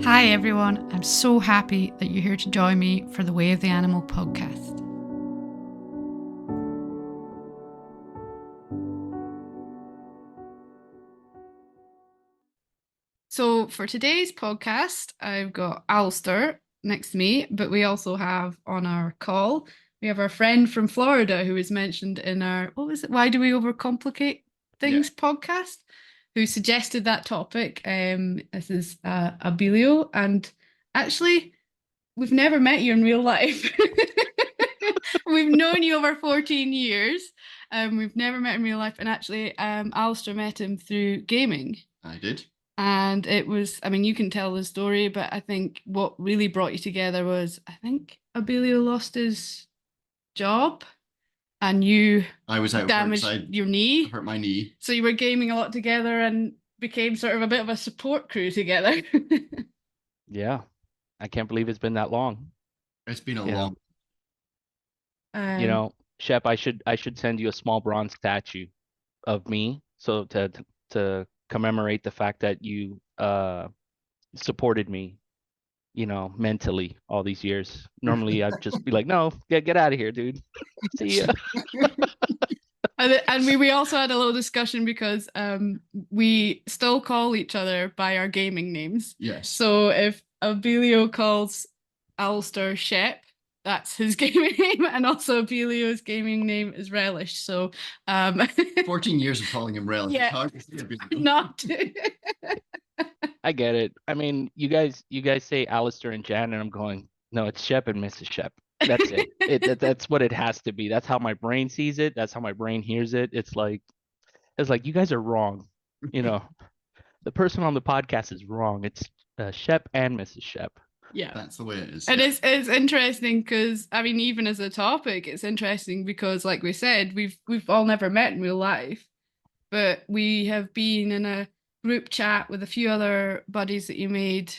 Hi everyone, I'm so happy that you're here to join me for the Way of the Animal podcast. So for today's podcast, I've got Alastair next to me, but we also have on our call, we have our friend from Florida who was mentioned in our, what was it, Why Do We Overcomplicate Things podcast, who suggested that topic. This is Abilio, and actually, we've never met you in real life. We've known you over 14 years. We've never met in real life. And actually, Alistair met him through gaming. I did. And it was, I mean, you can tell the story, but I think what really brought you together was, I think Abilio lost his job and you I was out damaged your knee. hurt my knee. So you were gaming a lot together and became sort of a bit of a support crew together. Yeah, I can't believe it's been that long. It's been a You long. Shep, I should send you a small bronze statue of me, so to commemorate the fact that you supported me, mentally all these years. Normally I'd just be like, no, get out of here, dude. See ya. And we also had a little discussion because we still call each other by our gaming names. Yes. So if Abilio calls Alastair Shep, that's his gaming name, and also Abilio's gaming name is Relish. So 14 years of calling him Relish. Yeah. It's hard to say Abilio. Not. I get it. I mean, you guys say Alistair and Jan, and I'm going, no, it's Shep and Mrs. Shep. That's it. That's what it has to be. That's how my brain sees it. That's how my brain hears it. It's like you guys are wrong. The person on the podcast is wrong. It's Shep and Mrs. Shep. Yeah, that's the way it is. And it's interesting because, I mean, even as a topic, it's interesting because, like we said, we've all never met in real life, but we have been in a group chat with a few other buddies that you made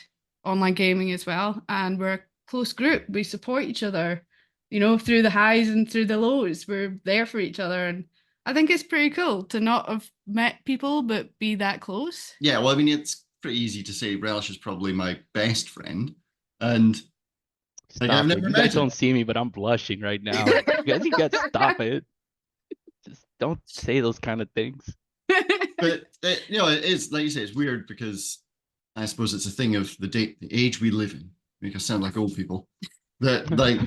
online gaming as well, and we're a close group. We support each other, through the highs and through the lows. We're there for each other, and I think it's pretty cool to not have met people but be that close. Yeah, well, I mean, it's pretty easy to say Relish is probably my best friend, and like, I've never met him. You guys don't see me, but I'm blushing right now. You guys stop it. Just don't say those kind of things. But it is, like you say, it's weird because I suppose it's a thing of the age we live in. Make us sound like old people. That like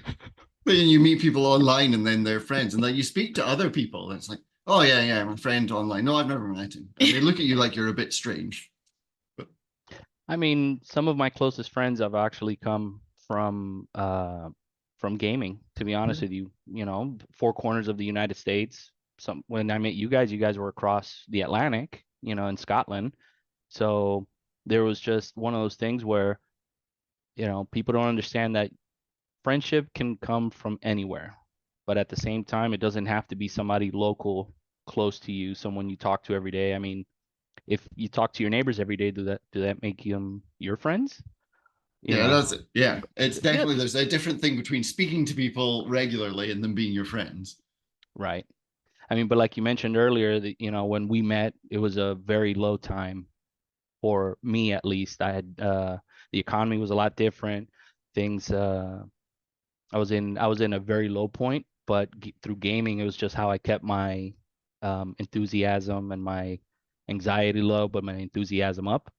when you meet people online and then they're friends, and like you speak to other people, and it's like, oh yeah, I'm a friend online. No, I've never met him. And they look at you like you're a bit strange. But I mean, some of my closest friends have actually come from gaming, to be honest with you. Four corners of the United States. When I met you guys were across the Atlantic, in Scotland. So there was just one of those things where, people don't understand that friendship can come from anywhere, but at the same time, it doesn't have to be somebody local, close to you, someone you talk to every day. I mean, if you talk to your neighbors every day, do that make them your friends? That's it. Yeah, it's definitely, there's a different thing between speaking to people regularly and them being your friends. Right. I mean, but like you mentioned earlier, that when we met, it was a very low time for me, at least. I had the economy was a lot different. Things I was in a very low point, but through gaming, it was just how I kept my enthusiasm and my anxiety low, but my enthusiasm up.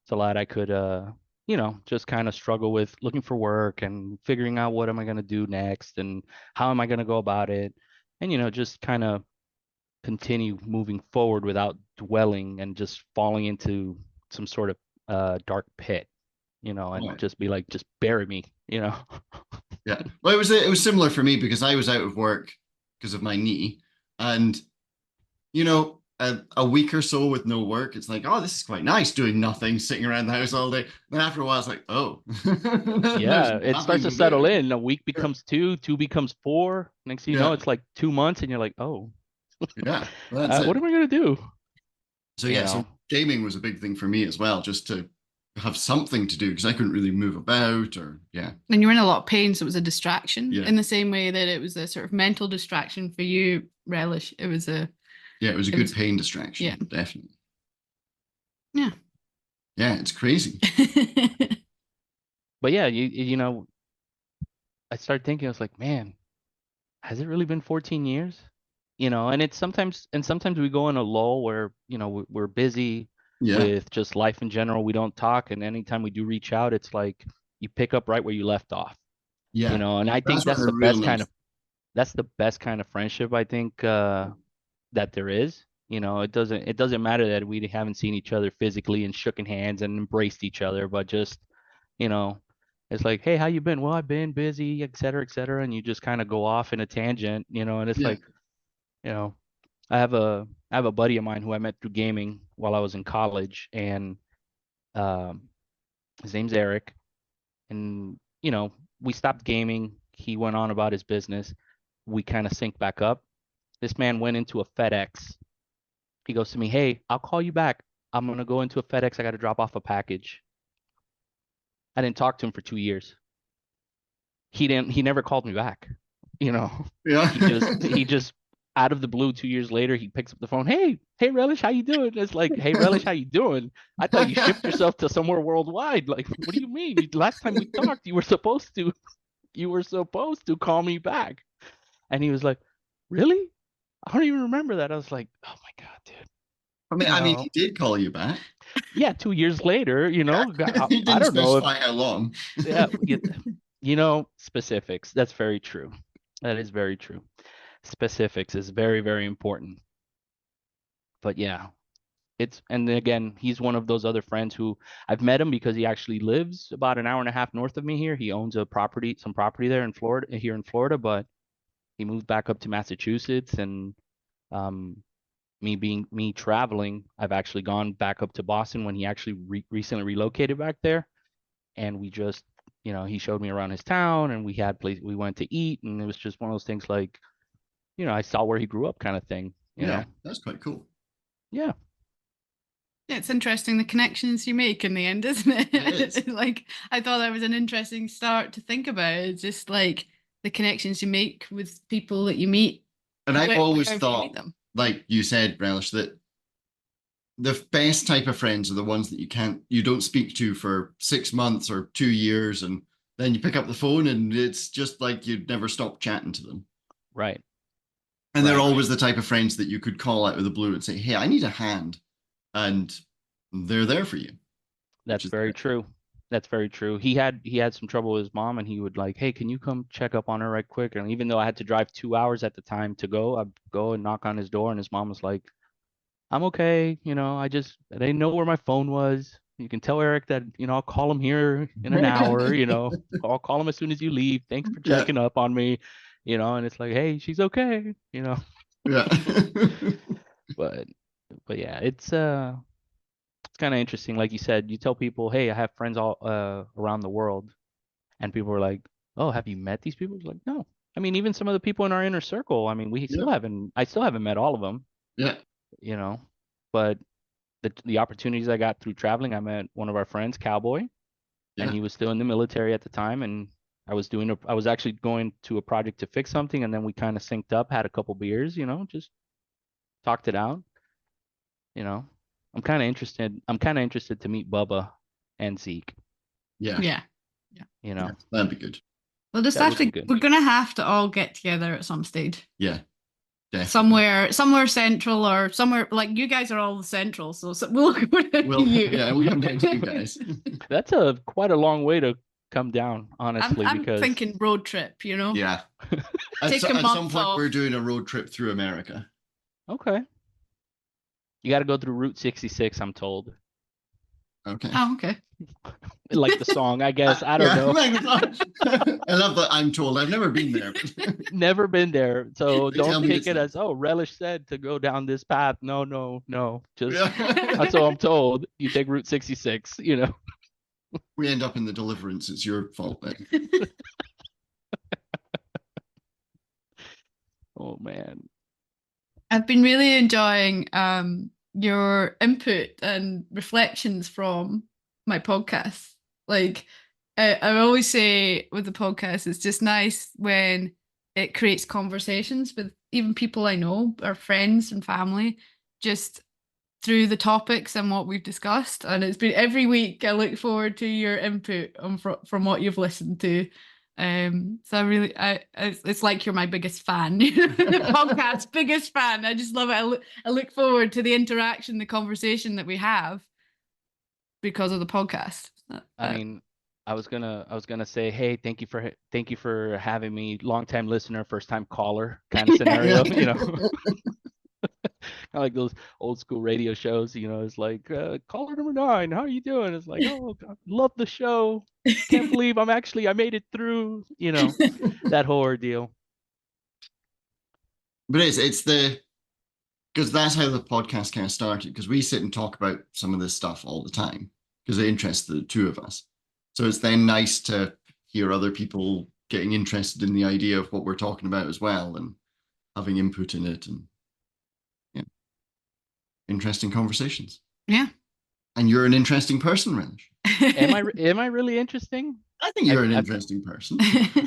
It's a lot I could just kind of struggle with looking for work and figuring out what am I going to do next and how am I going to go about it, and just kind of continue moving forward without dwelling and just falling into some sort of dark pit, and just be like, just bury me. Yeah. Well, it was similar for me because I was out of work because of my knee, and a week or so with no work, it's like, oh, this is quite nice doing nothing, sitting around the house all day. Then after a while, it's like, oh. Yeah, it starts to settle in. A week becomes two becomes four. Next thing you know, it's like 2 months, and you're like, oh. Yeah. What am I gonna do? So so gaming was a big thing for me as well, just to have something to do because I couldn't really move about And you were in a lot of pain, so it was a distraction in the same way that it was a sort of mental distraction for you, Relish. It was a good pain distraction. Yeah, definitely. Yeah, it's crazy. but yeah, you know, I started thinking, I was like, man, has it really been 14 years? You know, and it's sometimes we go in a lull where, you know, we're busy Yeah, with just life in general. We don't talk, and anytime we do reach out, it's like you pick up right where you left off, you yeah. know, and I think That's when that's a the real best kind nice. of friendship I think that there is. You know, it doesn't matter that we haven't seen each other physically and shooken hands and embraced each other, but just, you know, it's like, hey, how you been? Well, I've been busy, et cetera, and you just kind of go off in a tangent, you know, and it's Yeah, like, you know, I have a buddy of mine who I met through gaming while I was in college, and um, his name's Eric, and you know, we stopped gaming. He went on about his business. We kind of synced back up. This man went into a FedEx. He goes to me, "Hey, I'll call you back. I'm gonna go into a FedEx. I got to drop off a package." I didn't talk to him for 2 years. He never called me back. You know, yeah. he just out of the blue 2 years later, he picks up the phone. Hey, Relish, how you doing? It's like, hey, Relish, how you doing? I thought you shipped yourself to somewhere worldwide. Like, what do you mean? Last time we talked, you were supposed to call me back. And he was like, really? I don't even remember that. I was like, oh my God, dude. You I mean, know, he did call you back. yeah, 2 years later, you Yeah. know, He I didn't don't know if, specify how long. yeah, you know, specifics. That's very true. That is very true. Specifics is very, very important. But yeah, and again, he's one of those other friends who I've met him because he actually lives about an hour and a half north of me here. He owns some property there in Florida, here in Florida, but he moved back up to Massachusetts, and um, me traveling, I've actually gone back up to Boston when he actually recently relocated back there, and we just, you know, he showed me around his town, and we went to eat, and it was just one of those things like, you know, I saw where he grew up kind of thing, you Yeah, know. that's quite cool. Yeah, Yeah, it's interesting the connections you make in the end, isn't It is. it? Like, I thought that was an interesting start to think about. It's just like the connections you make with people that you meet And I've always wherever you meet thought, them. like you said, Relish, that the best type of friends are the ones that you don't speak to for 6 months or 2 years, and then you pick up the phone and it's just like you'd never stop chatting to them. right, And they're right. always the type of friends that you could call out of the blue and say, "Hey, I need a hand," and they're there for you, which That's is very great. true. That's very true. He had some trouble with his mom, and he would like, hey, can you come check up on her right quick? And even though I had to drive 2 hours at the time to go, I'd go and knock on his door, and his mom was like, I'm okay. You know, I didn't know where my phone was. You can tell Eric that, you know, I'll call him here in an hour, you know, I'll call him as soon as you leave. Thanks for Yeah, checking up on me, you know, and it's like, hey, she's okay, you know. yeah, But yeah, it's kind of interesting. Like you said, you tell people, hey, I have friends all around the world, and people are like, oh, have you met these people? It's like, no. I mean, even some of the people in our inner circle, I mean, yeah, I still haven't met all of them, yeah, you know, but the opportunities I got through traveling, I met one of our friends, Cowboy, and yeah. he was still in the military at the time, and I was actually going to a project to fix something, and then we kind of synced up, had a couple beers, you know, just talked it out, you know. I'm kind of interested to meet Bubba and Zeke, Yeah, Yeah. Yeah. you yeah, know. that'd be good. We'll just That have would be to, good. we're gonna have to all get together at some stage. Yeah, definitely. Somewhere central or somewhere like you guys are all the central, so we'll go to Well, you. yeah, we come down to you guys. That's a quite a long way to come down, I'm honestly, I'm because thinking road trip, you know? Yeah, Take a at some month point we're off. doing a road trip through America. okay, you got to go through Route 66, I'm told. Okay. Oh, okay. Like the song, I guess. I don't Yeah, know. I love that. I'm told. I've never been there, but Never been there, so they tell don't me take it's it nice. as, oh, Relish said to go down this path. No, no, no. Just Yeah. that's all I'm told. You take Route 66, you know. We end up in the Deliverance. It's your fault then. Oh man. I've been really enjoying your input and reflections from my podcast. Like I always say with the podcast, it's just nice when it creates conversations with even people I know, or friends and family. Just through the topics and what we've discussed. And it's been every week. I look forward to your input from what you've listened to. So it's like you're my biggest fan, the podcast biggest fan. I just love it. I look forward to the interaction, the conversation that we have because of the podcast. I mean, I was gonna say, hey, thank you for having me, long time listener, first time caller kind of scenario, you know. Kind of like those old school radio shows, you know, it's like, caller number 9, how are you doing? It's like, oh, God, love the show. Can't believe I made it through, you know, that whole ordeal. But it's because that's how the podcast kind of started, because we sit and talk about some of this stuff all the time because it interests the two of us. So it's then nice to hear other people getting interested in the idea of what we're talking about as well and having input in it, and yeah, interesting conversations. Yeah. And you're an interesting person, Relish. Am I really interesting? I think you're an interesting person.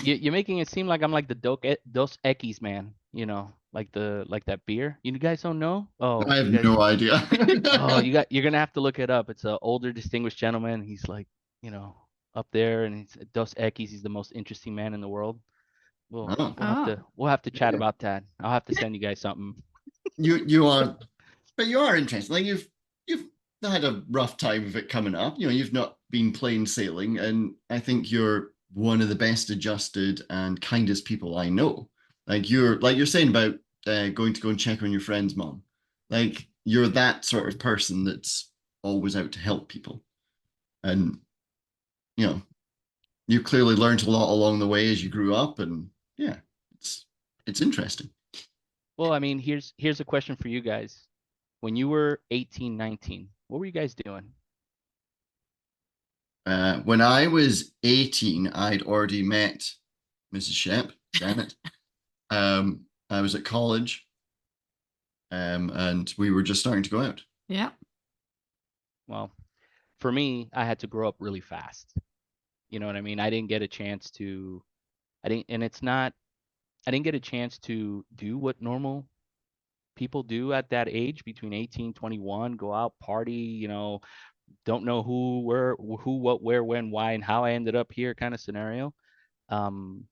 You're making it seem like I'm like the Dos Equis man, you know, like that beer. You guys don't know? Oh, I have you guys, no idea. oh, you're gonna have to look it up. It's an older, distinguished gentleman. He's like, you know, up there, and he's Dos Equis. He's the most interesting man in the world. Oh, We'll have to chat yeah. about that. I'll have to send you guys something. You are, but you are interesting. Like you've had a rough time of it coming up. You know, you've not been plain sailing, and I think you're one of the best adjusted and kindest people I know. Like you're saying about going to go and check on your friend's mom. Like you're that sort of person that's always out to help people, and you know, you clearly learned a lot along the way as you grew up, and yeah, it's interesting. Well, I mean, here's a question for you guys. When you were 18, 19, what were you guys doing? When I was 18, I'd already met Mrs. Shep. Damn it. I was at college, and we were just starting to go out. Yeah. Well, for me, I had to grow up really fast. You know what I mean? I didn't get a chance to, I didn't, and it's not, I didn't get a chance to do what normal people do at that age between 18, 21, go out, party, you know, don't know who, what, where, when, why, and how I ended up here kind of scenario. Um,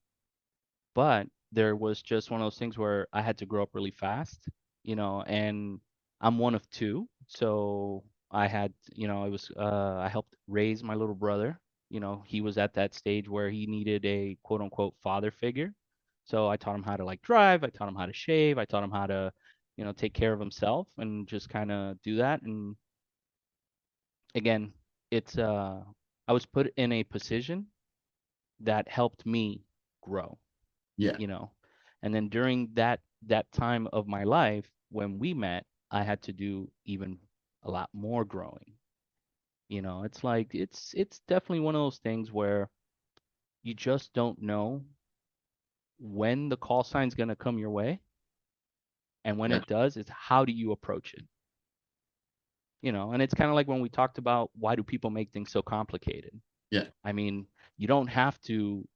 but there was just one of those things where I had to grow up really fast, you know, and I'm one of two. So I had, you know, I helped raise my little brother. You know, he was at that stage where he needed a quote unquote father figure. So I taught him how to like drive, I taught him how to shave, I taught him how to, you know, take care of himself and just kind of do that. And again, it's I was put in a position that helped me grow, Yeah, you know. And then during that time of my life when we met, I had to do even a lot more growing. You know, it's like it's definitely one of those things where you just don't know when the call sign's going to come your way, and when yeah, it does, it's how do you approach it? You know, and it's kind of like when we talked about why do people make things so complicated? yeah. I mean, you don't have to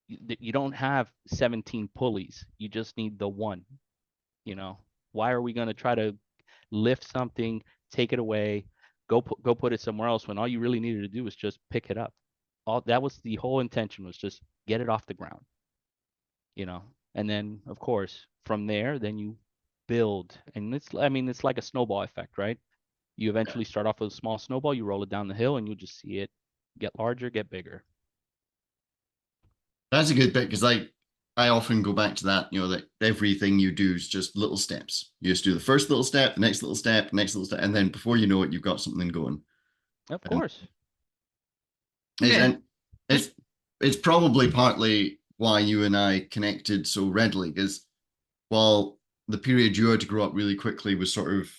you don't have 17 pulleys. You just need the one, you know. Why are we going to try to lift something, take it away, go put it somewhere else when all you really needed to do was just pick it up? All that was the whole intention, was just get it off the ground, you know. And then of course, from there, then you build. And it's, I mean, it's like a snowball effect, right? You eventually start off with a small snowball, you roll it down the hill, and you'll just see it get larger, get bigger. That's a good bit because I often go back to that, you know, that everything you do is just little steps. You just do the first little step, the next little step, the next little step, and then before you know it, you've got something going. Of And course. it's Yeah. and it's probably partly why you and I connected so readily, because while the period you had to grow up really quickly was sort of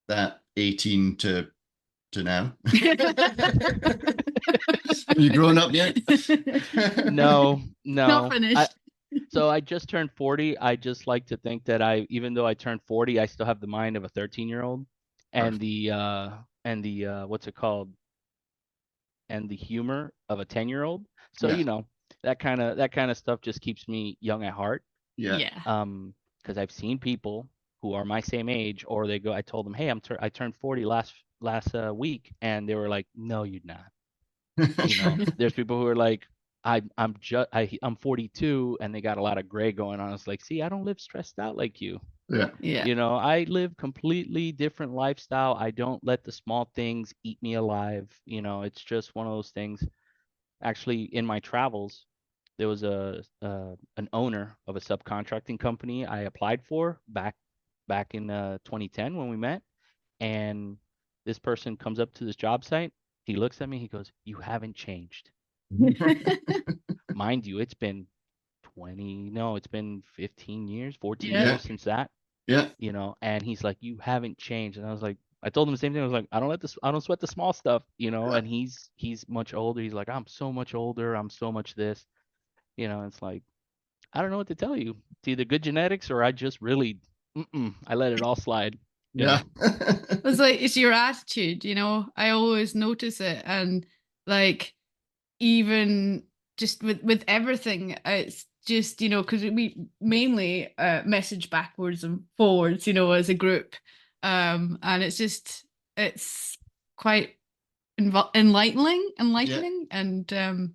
that 18 to now. Have you grown up yet? No, Not no. finished. So I just turned 40. I just like to think that even though I turned 40, I still have the mind of a 13-year-old, and Perfect. the what's it called? And the humor of a 10-year-old. So, Yeah, you know, that kind of stuff just keeps me young at heart. yeah, Yeah. Because I've seen people who are my same age, or they go, I told them, hey, I turned 40 last week, and they were like, no, you're not. There's people who are like, I'm 42, and they got a lot of gray going on. It's like, see, I don't live stressed out like you. Yeah. Yeah. I live completely different lifestyle. I don't let the small things eat me alive. It's just one of those things. Actually, in my travels, there was an owner of a subcontracting company I applied for back in 2010 when we met, and this person comes up to this job site. He looks at me. He goes, "You haven't changed." Mind you, it's been 20, no, it's been 15 years, 14 Yeah. Yeah. years since that, Yeah. and he's like, "You haven't changed." And I was like, I told him the same thing. I was like, I don't sweat the small stuff, Yeah. and he's much older. He's like, "I'm so much older. I'm so much this." It's like, I don't know what to tell you. It's either good genetics or I just really, I let it all slide, you Yeah. know. It's like it's your attitude, I always notice it, and like even just with everything, it's just because we mainly message backwards and forwards, as a group, and it's quite enlightening, Yeah. and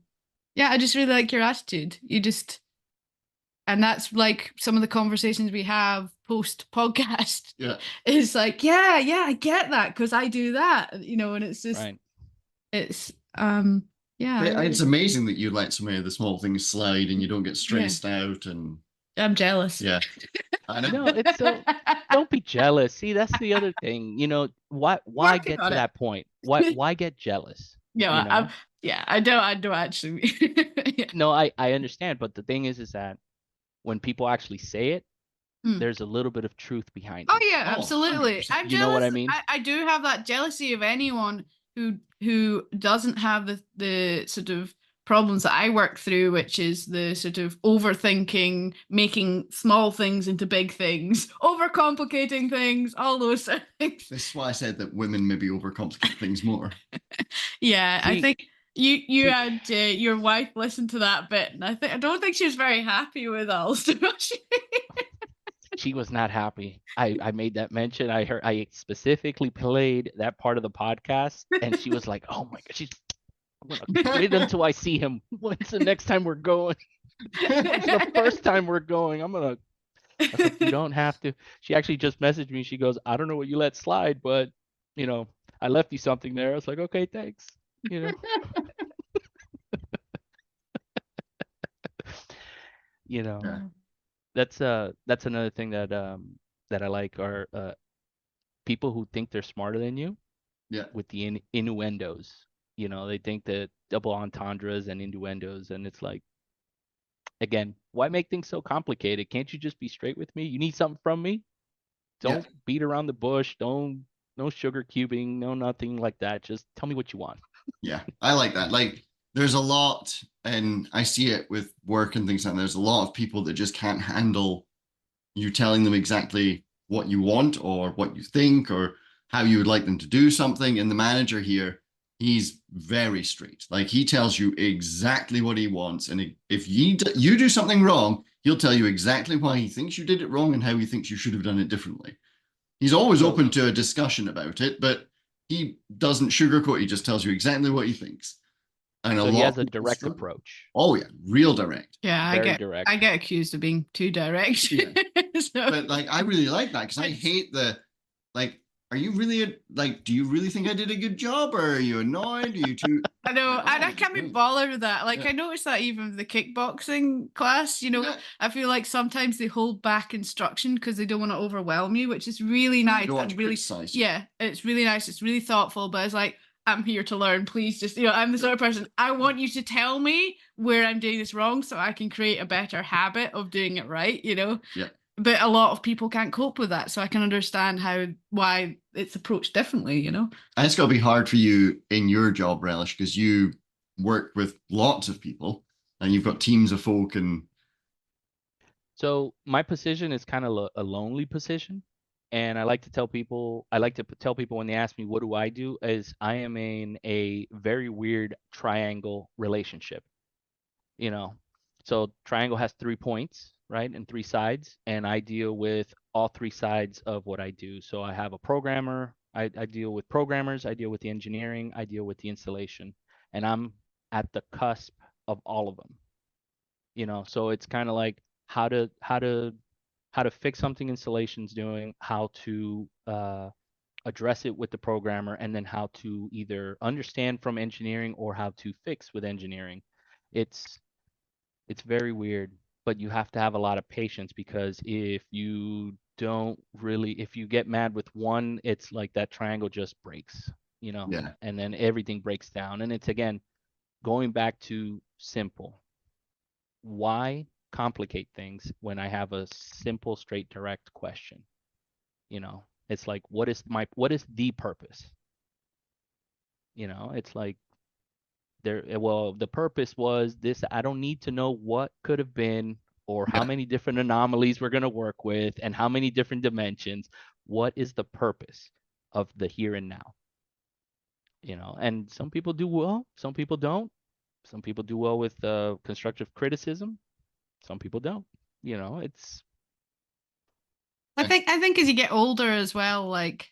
yeah, I just really like your attitude. And that's like some of the conversations we have post podcast. Yeah. Is like, yeah, I get that because I do that, and it's just, Right. it's, yeah, It's amazing that you let so many of the small things slide and you don't get yeah, stressed out. And I'm jealous. yeah, I know. No, it's so, don't be jealous. See, that's the other thing. Why Working get on to it. that point? Why get jealous? Yeah, You I'm, know? yeah, I don't actually. Yeah. No, I understand, but the thing is that when people actually say it, Hmm. there's a little bit of truth behind Oh it. yeah, Oh, absolutely. 100%. I'm You know what jealous. I mean? I do have that jealousy of anyone who doesn't have the sort of problems that I work through, which is the sort of overthinking, making small things into big things, overcomplicating things, all those sort of things. This is why I said that women maybe overcomplicate things more. Yeah, I See, think you see, had your wife listen to that bit, and I don't think she was very happy with Alistair. she was not happy. I made that mention. I specifically played that part of the podcast, and she was like, "Oh my god, I'm gonna wait until I see him. When's the next time we're going? When's the first time we're going? I was like, you don't have to. She actually just messaged me. She goes, I don't know what you let slide, but you know, I left you something there. I was like, okay, thanks. You know, you know, Yeah. that's another thing that I like are people who think they're smarter than you Yeah. with the innuendos. They think that double entendres and innuendos, and it's like, again, why make things so complicated? Can't you just be straight with me? You need something from me? Yeah. Don't beat around the bush. Don't No sugar cubing, no nothing like that. Just tell me what you want. Yeah. I like that. Like there's a lot, and I see it with work and things like that. There's a lot of people that just can't handle you telling them exactly what you want or what you think or how you would like them to do something. And the manager here, he's very straight. Like he tells you exactly what he wants. And if you do something wrong, he'll tell you exactly why he thinks you did it wrong and how he thinks you should have done it differently. He's always So open to a discussion about it, but he doesn't sugarcoat. He just tells you exactly what he thinks. And a so he lot has of a people direct struggle. approach. Oh yeah, real direct. Yeah, Very I direct. get accused of being too direct. Yeah. So But like I really like that because I it's, hate the like are you really like do you really think I did a good job or are you annoyed? Are you too I know, and oh I can't be great. bothered with that. Like Yeah. I noticed that even with the kickboxing class, Yeah. I feel like sometimes they hold back instruction because they don't want to overwhelm you, which is really I nice don't want and to really, criticize you. yeah, it's really nice. It's really thoughtful, but it's like I'm here to learn. Please just, I'm the sort of person I want you to tell me where I'm doing this wrong so I can create a better habit of doing it right. Yeah. But a lot of people can't cope with that, so I can understand why it's approached differently. And it's gotta be hard for you in your job, Relish, because you work with lots of people and you've got teams of folk and So my position is kind of a lonely position, and I like to tell people when they ask me what do I do, is I am in a very weird triangle relationship. you know. So triangle has 3 points, right, and 3 sides, and I deal with all three sides of what I do. So I have a programmer, I deal with programmers, I deal with the engineering, I deal with the installation, and I'm at the cusp of all of them. So it's kind of like how to fix something installation's doing, how to address it with the programmer, and then how to either understand from engineering or how to fix with engineering. It's it's very weird, but you have to have a lot of patience, because if you get mad with one, it's like that triangle just breaks, Yeah. and then everything breaks down. And it's, again, going back to simple. Why complicate things when I have a simple, straight, direct question? It's like, what is the purpose? It's like, well, the purpose was this. I don't need to know what could have been, or how Yeah. many different anomalies we're going to work with, and how many different dimensions. What is the purpose of the here and now? And some people do well, some people don't. Some people do well with constructive criticism, some people don't. It's I think as you get older as well, like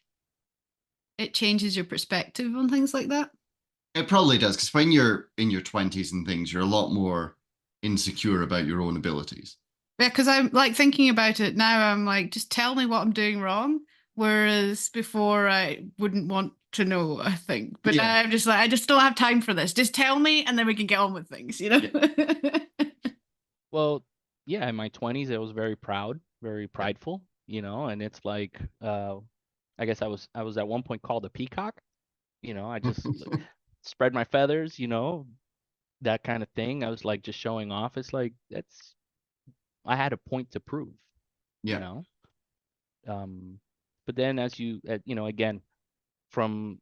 it changes your perspective on things like that. It probably does, because when you're in your 20s and things, you're a lot more insecure about your own abilities. Yeah, because I'm like thinking about it now, I'm like, just tell me what I'm doing wrong. Whereas before I wouldn't want to know, I think. But now Yeah. I'm just like, I just don't have time for this. Just tell me and then we can get on with things, you know? Yeah. Well, yeah, in my 20s, I was very proud, very Yeah. prideful, and it's like, I guess I was at one point called a peacock. I just spread my feathers, that kind of thing. I was like just showing off. It's like, I had a point to prove, you Yeah. know. But then, again, from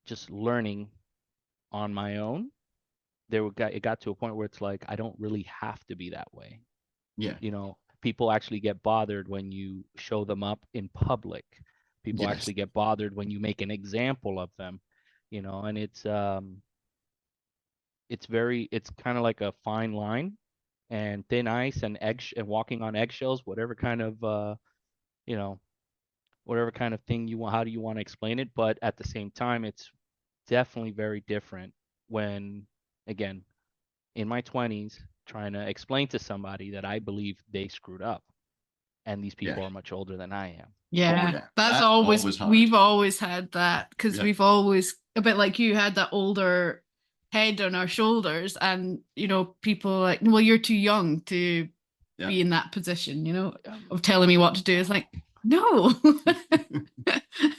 just learning on my own, it got to a point where it's like, I don't really have to be that way. Yeah. People actually get bothered when you show them up in public. People Yes. actually get bothered when you make an example of them, and it's kind of like a fine line, and thin ice, and walking on eggshells, you know, whatever kind of thing you want. How do you want to explain it? But at the same time, it's definitely very different when, again, in my 20s, trying to explain to somebody that I believe they screwed up, and these Yeah. people are much older than I am. Oh, Yeah, yeah. that's That's always, always hard. we've always had that because Yeah. we've always, a bit like you, had that older head on our shoulders. And, people are like, well, you're too young to Yeah. be in that position, of telling me what to do. It's like, no.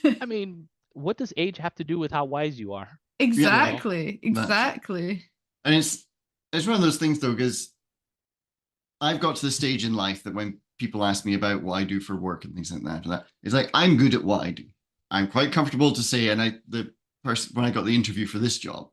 I mean, what does age have to do with how wise you are? Yeah. You know? Exactly. That's it. Exactly. And it's one of those things though, because I've got to the stage in life that when people ask me about what I do for work and things like that, it's like I'm good at what I do. I'm quite comfortable to say, and the person when I got the interview for this job,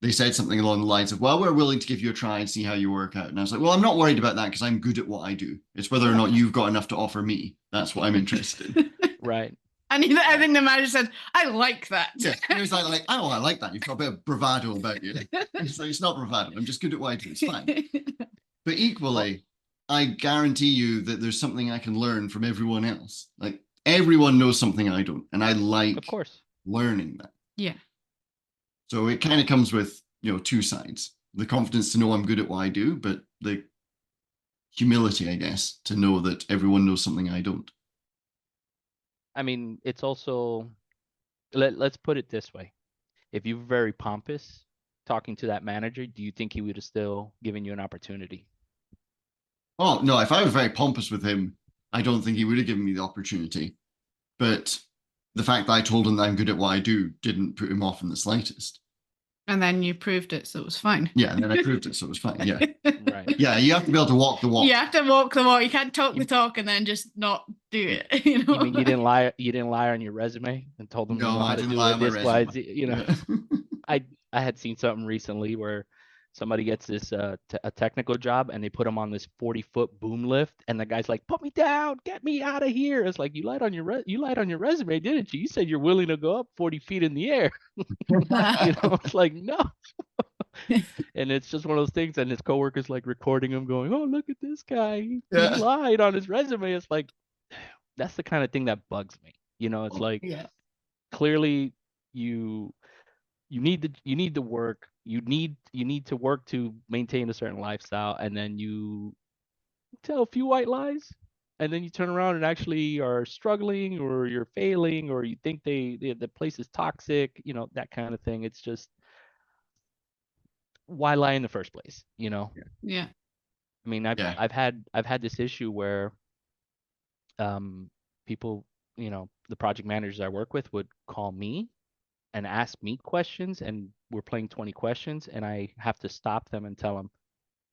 they said something along the lines of, "Well, we're willing to give you a try and see how you work out." And I was like, "Well, I'm not worried about that because I'm good at what I do. It's whether or not you've got enough to offer me. That's what I'm interested in." Right. And I think the manager said, I like that. Yeah, and it was like, "Oh, I like that. You've got a bit of bravado about you." It's like, it's not bravado. I'm just good at what I do. It's fine. But Well, equally, I guarantee you that there's something I can learn from everyone else. Like everyone knows something I don't, and I of like course. learning that. Yeah. So it kind of comes with, two sides. The confidence to know I'm good at what I do, but the humility, I guess, to know that everyone knows something I don't. I mean, it's also, let's put it this way. If you were very pompous talking to that manager, do you think he would have still given you an opportunity? Oh, no, if I was very pompous with him, I don't think he would have given me the opportunity. But the fact that I told him that I'm good at what I do didn't put him off in the slightest. And then you proved it, so it was fine. Yeah, and then I proved it, so it was fine. Yeah. Right. Yeah, you have to be able to walk the walk. You have to walk the walk. You can't talk the You, talk and then just not do it. you mean you didn't lie on your resume and told them you No, know I how to didn't do lie it on my this, Y, resume. Z. Yeah. I had seen something recently where somebody gets this a technical job, and they put them on this 40-foot boom lift, and the guy's like, "Put me down, get me out of here." It's like, you lied on your resume, didn't you? You said you're willing to go up 40 feet in the air. It's like, no. And it's just one of those things, and his coworker's like recording him going, "Oh, look at this guy. He Yeah. lied on his resume." It's like, that's the kind of thing that bugs me. It's like Yeah. clearly you you need the work. You need to work to maintain a certain lifestyle, and then you tell a few white lies, and then you turn around and actually are struggling, or you're failing, or you think the place is toxic, that kind of thing. It's just, why lie in the first place? Yeah. I mean, I've Yeah. I've had I've had this issue where people, the project managers I work with would call me and ask me questions, and we're playing 20 questions, and I have to stop them and tell them,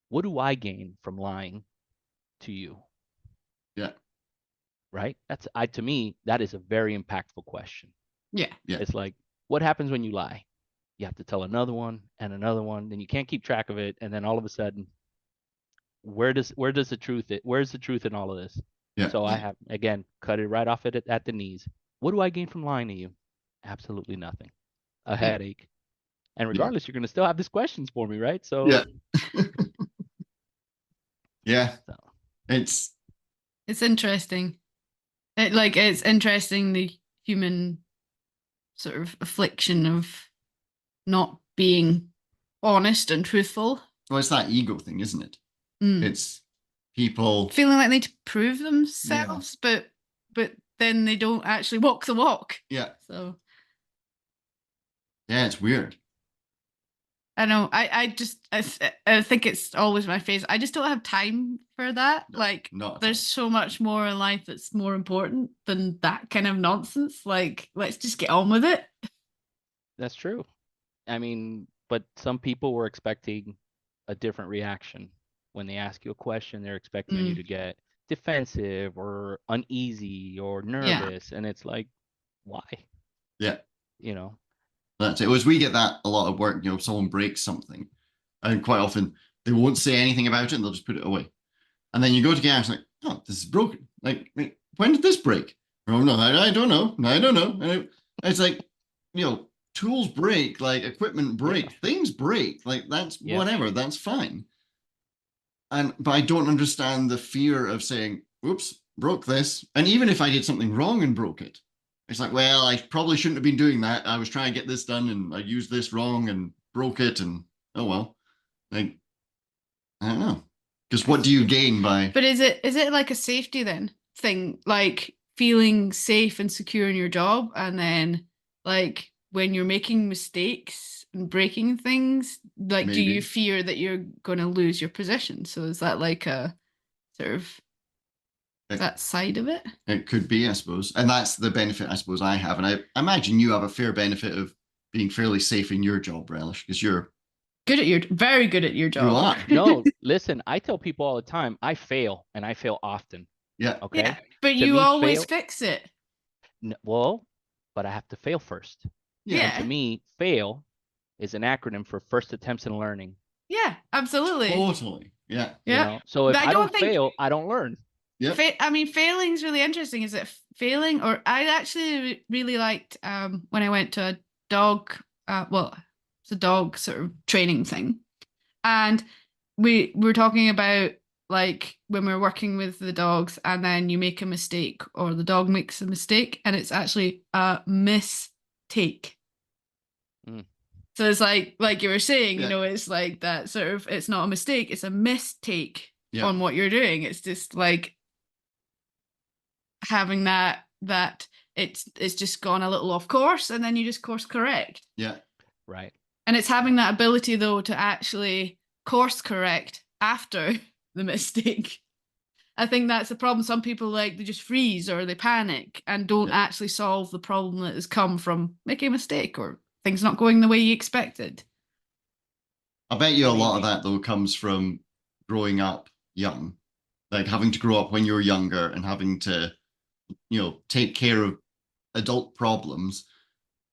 what do I gain from lying to you? Yeah. Right? To me, that is a very impactful question. Yeah. Yeah. It's like, what happens when you lie? You have to tell another one and another one, then you can't keep track of it, and then all of a sudden, where's the truth in all of this? Yeah. So I Yeah. have, again, cut it right off at the knees. What do I gain from lying to you? Absolutely nothing. A Yeah. headache. And Yeah. regardless, you're going to still have these questions for me, right? So, Yeah. Yeah. so It's It's interesting. It's interesting the human sort of affliction of not being honest and truthful. well, it's that ego thing, isn't it? Mm. It's people. Feeling like they need to prove Yeah. themselves, but then they don't actually walk the walk. Yeah. So Yeah. It's weird. I know. I think it's always my phase. I just don't have time for that. No, Like, not at there's all. so much more in life that's more important than that kind of nonsense. Like, let's just get on with it. that's true. I mean, but some people were expecting a different reaction. When they ask you a question, they're expecting you Mm, to get defensive or uneasy or yeah. nervous. And it's like, why? Yeah. You know? That's it. As we get that a lot of work, someone breaks something, and quite often they won't say anything about it and they'll just put it away. And then you go to get it's like, oh, this is broken. Like, wait, when did this break? Oh no, I don't know. I don't know. And it's like, tools break, like equipment Yeah. break, things break. Like that's Yeah. whatever, that's fine. But I don't understand the fear of saying, oops, broke this. And even if I did something wrong and broke it, it's like, well, I probably shouldn't have been doing that. I was trying to get this done and I used this wrong and broke it. And oh well. Like, I don't know. Because what do you gain by But is it like a safety then thing, like feeling safe and secure in your job, and then like when you're making mistakes and breaking things, like do you maybe fear that you're going to lose your position? So is that like a sort of it, that side of it? it could be, I suppose. And that's the benefit I suppose I have. And I imagine you have a fair benefit of being fairly safe in your job, Relish, because Very good at your you job. are. No, listen, I tell people all the time, I fail, and I fail often. Yeah. Yeah, Okay. but To you me, always fail, fix it. well, but I have to fail first. Yeah. And to Yeah. me, fail is an acronym for first attempts in learning. Yeah, absolutely. Totally. Yeah. Yeah. So if But I I don't don't think fail, I don't learn. Yep. I mean, failing is really interesting. Is it failing, or I actually really liked when I went to a dog, well, it's a dog sort of training thing, and we were talking about like when we're working with the dogs, and then you make a mistake, or the dog makes a mistake, and it's actually a mistake. Mm, So it's like you were saying, Yeah. it's like that sort of, it's not a mistake, it's a mistake Yeah. on what you're doing. It's just like having that it's just gone a little off course, and then you just course correct. Yeah. right. And it's having that ability though to actually course correct after the mistake. I think that's the problem. Some people, like, they just freeze or they panic and don't Yeah. actually solve the problem that has come from making a mistake or things not going the way you expected. I bet you I a lot of mean, that though comes from growing up young, like having to grow up when you're younger and having to, take care of adult problems,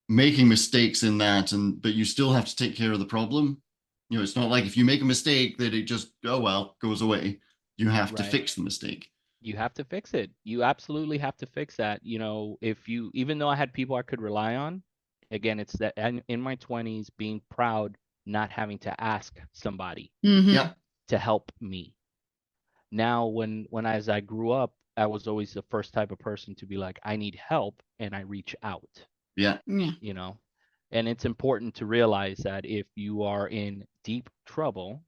making mistakes in that, but you still have to take care of the problem. It's not like if you make a mistake that it just, oh well, goes away. You have to right. fix the mistake. You have to fix it. You absolutely have to fix that. If you, even though I had people I could rely on, again, it's that in my 20s, being proud, not having to ask somebody Mm-hmm. Yeah. to help me. Now, as I grew up, I was always the first type of person to be like, I need help, and I reach out, Yeah. Yeah. you know. And it's important to realize that if you are in deep trouble,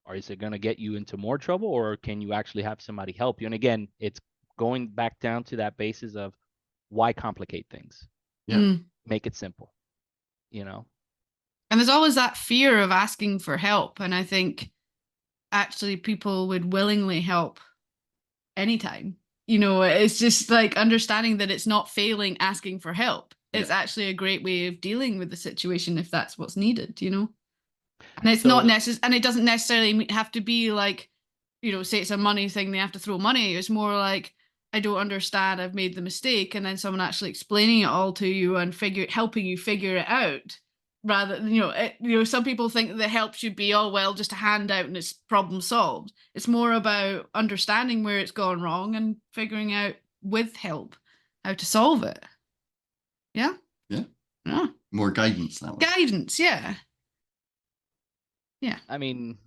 or is it going to get you into more trouble, or can you actually have somebody help you? And again, it's going back down to that basis of why complicate things? Yeah. Mm. Make it simple, you know. And there's always that fear of asking for help. And I think actually people would willingly help anytime. It's just like understanding that it's not failing asking for help. It's Yeah. actually a great way of dealing with the situation if that's what's needed. And it's not So necessary, and it doesn't necessarily have to be like, say it's a money thing, they have to throw money. It's more like, I don't understand, I've made the mistake, and then someone actually explaining it all to you and helping you figure it out. Rather than, some people think that the help should be, oh well, just a handout and it's problem solved. It's more about understanding where it's gone wrong and figuring out with help how to solve it. Yeah. Yeah. Yeah. More guidance that way. Guidance, yeah. Yeah. I mean,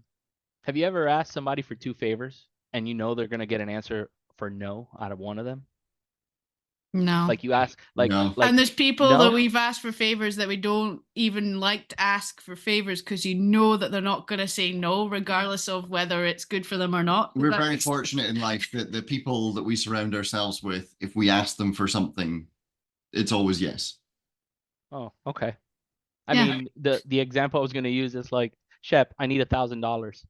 have you ever asked somebody for two favors and you know they're going to get an answer for no out of one of them? No. Like you ask, No. And there's people that no. we've asked for favors that we don't even like to ask for favors because you know that they're not going to say no, regardless of whether it's good for them or not. We're very fortunate in life that the people that we surround ourselves with, if we ask them for something, it's always yes. Oh, okay. I Yeah. mean, the example I was going to use is like, Shep, I need $1,000.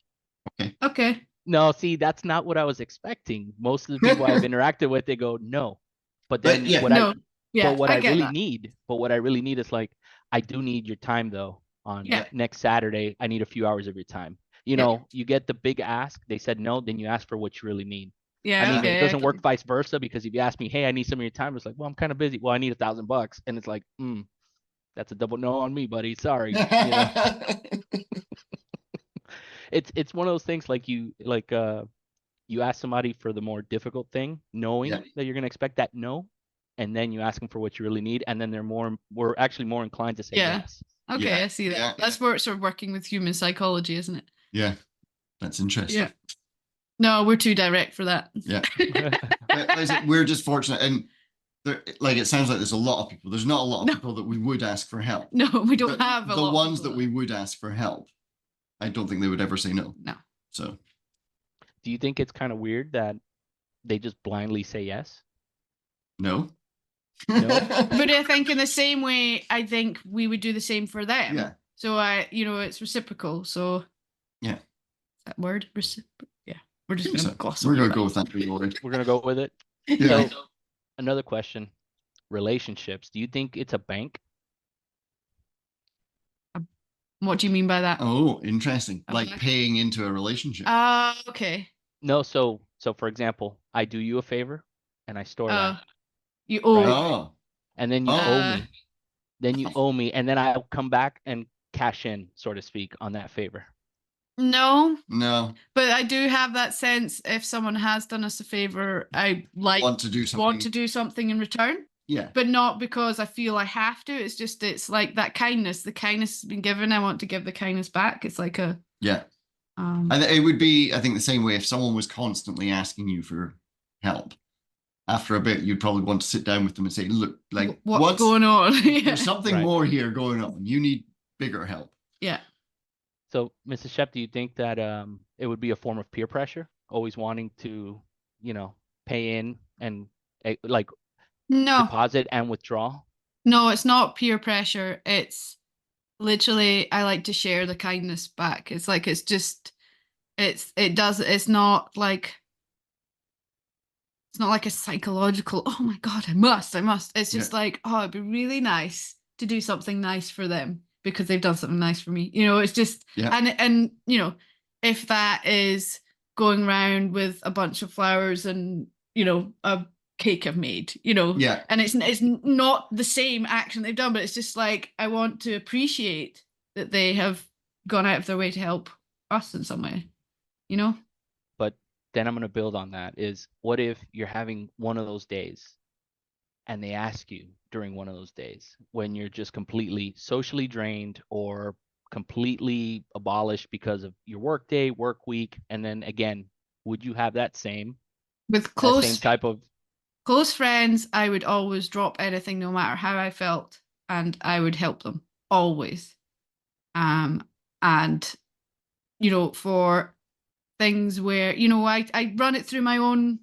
Okay. No, see, that's not what I was expecting. Most of the people I've interacted with, they go, no. But But then yeah, No. Yeah, what I I get really that. need, but what I really need is like, I do need your time though. On Yeah. next Saturday, I need a few hours of your time. You Yeah. know, you get the big ask, they said no, then you ask for what you really need. I Yeah. mean, it Okay. doesn't work vice versa, because if you ask me, hey, I need some of your time, it's like, well, I'm kind of busy. Well, I need $1,000, and it's like, that's a double no on me, buddy. Sorry. You know, it's one of those things like you ask somebody for the more difficult thing, knowing yeah, that you're gonna expect that no, and then you ask them for what you really need, and then we're actually more inclined to say Yeah. yes. Okay, yeah, I see that. yeah, That's where it's sort of working with human psychology, isn't it? yeah. That's interesting. Yeah. No, we're too direct for that. Yeah. But like I said, we're just fortunate, and there, like it sounds like there's a lot of people. There's not a lot of No. people that we would ask for help. No, we don't But have a the lot of ones people that we would ask for help, I don't think they would ever say no. No. So Do you think it's kind of weird that they just blindly say yes? no. No? But I think in the same way, I think we would do the same for them. Yeah. So it's reciprocal. So Yeah. that word reciprocal. Yeah, we're just think gonna so. gloss We're over gonna that. go with that big word. We're gonna go with it. Yeah. So another question: relationships. Do you think it's a bank? What do you mean by that? Oh, interesting. Like Okay. paying into a relationship. Okay. No. So for example, I do you a favor, and I store Uh, that, you owe. right? Oh. And then you owe Uh, me. Then you owe me, and then I'll come back and cash in, so to speak, on that favor. no, No. but I do have that sense if someone has done us a favor, I Want to do something. want to do something in return. Yeah. But not because I feel I have to. It's just it's like that kindness. The kindness has been given. I want to give the kindness back. It's like a Yeah. It would be, I think, the same way if someone was constantly asking you for help. After a bit, you'd probably want to sit down with them and say, "Look, like what's going on? Yeah. There's something Right. more here going on. You need bigger help." Yeah. So, Mrs. Shep, do you think that it would be a form of peer pressure, always wanting to, pay in and like No, deposit and withdraw? no, it's not peer pressure. It's literally I like to share the kindness back. It's like it's not like a psychological, oh my God, I must. It's just like, oh, it'd be really nice to do something nice for them because they've done something nice for me. It's just, and if that is going around with a bunch of flowers and, a cake I've made, and it's not the same action they've done, but it's just like, I want to appreciate that they have gone out of their way to help us in some way, But then I'm going to build on that is, what if you're having one of those days and they ask you during one of those days when you're just completely socially drained or completely abolished because of your work day, work week, and then again, would you have that same With That same type of. close friends, I would always drop anything no matter how I felt, and I would help them always. And for things where, I run it through my own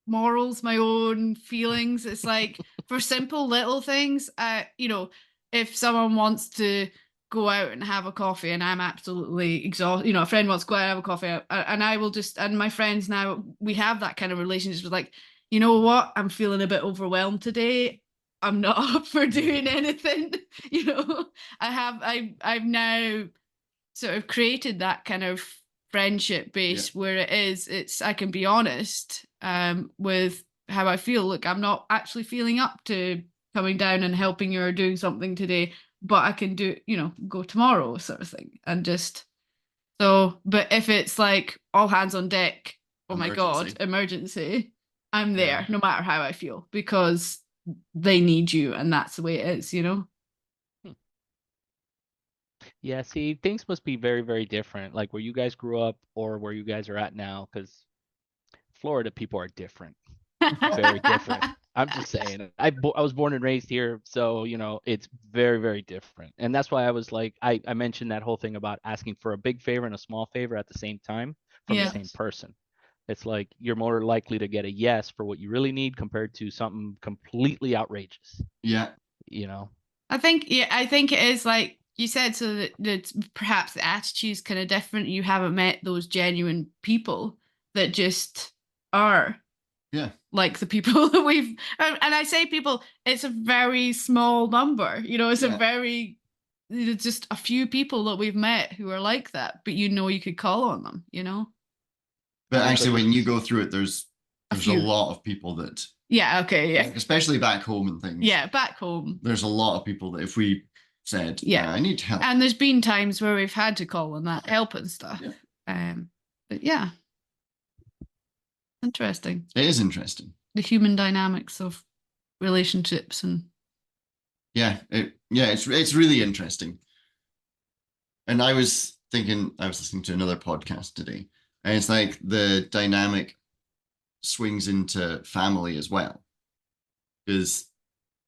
morals, my own feelings. It's like for simple little things, if someone wants to go out and have a coffee and I'm absolutely exhausted, a friend wants to go out and have a coffee, and I will just, and my friends now, we have that kind of relationship with like, you know what, I'm feeling a bit overwhelmed today. I'm not up for doing anything. I've now sort of created that kind of friendship base where it's I can be honest with how I feel. Look, I'm not actually feeling up to coming down and helping you or doing something today, but I can do, go tomorrow sort of thing. And just but if it's like all hands on deck, oh my God, emergency, I'm there no matter how I feel, because they need you and that's the way it is. Yeah, see, things must be very, very different, like where you guys grew up or where you guys are at now, because Florida people are different, very different. I'm just saying. I was born and raised here, so it's very, very different. And that's why I was like, I mentioned that whole thing about asking for a big favor and a small favor at the same time from the same person. It's like you're more likely to get a yes for what you really need compared to something completely outrageous. Yeah. I think it is like you said, so that perhaps the attitude's kind of different. You haven't met those genuine people that just are like the people that we've, and I say people, it's a very small number, it's a very, just a few people that we've met who are like that, but you could call on them. But actually, when you go through it, there's a lot of people that especially back home and things. Yeah, back home. There's a lot of people that if we said, I need help. And there's been times where we've had to call on that help and stuff. But yeah. Interesting. It is interesting. The human dynamics of relationships and it's really interesting. And I was listening to another podcast today, and it's like the dynamic swings into family as well, because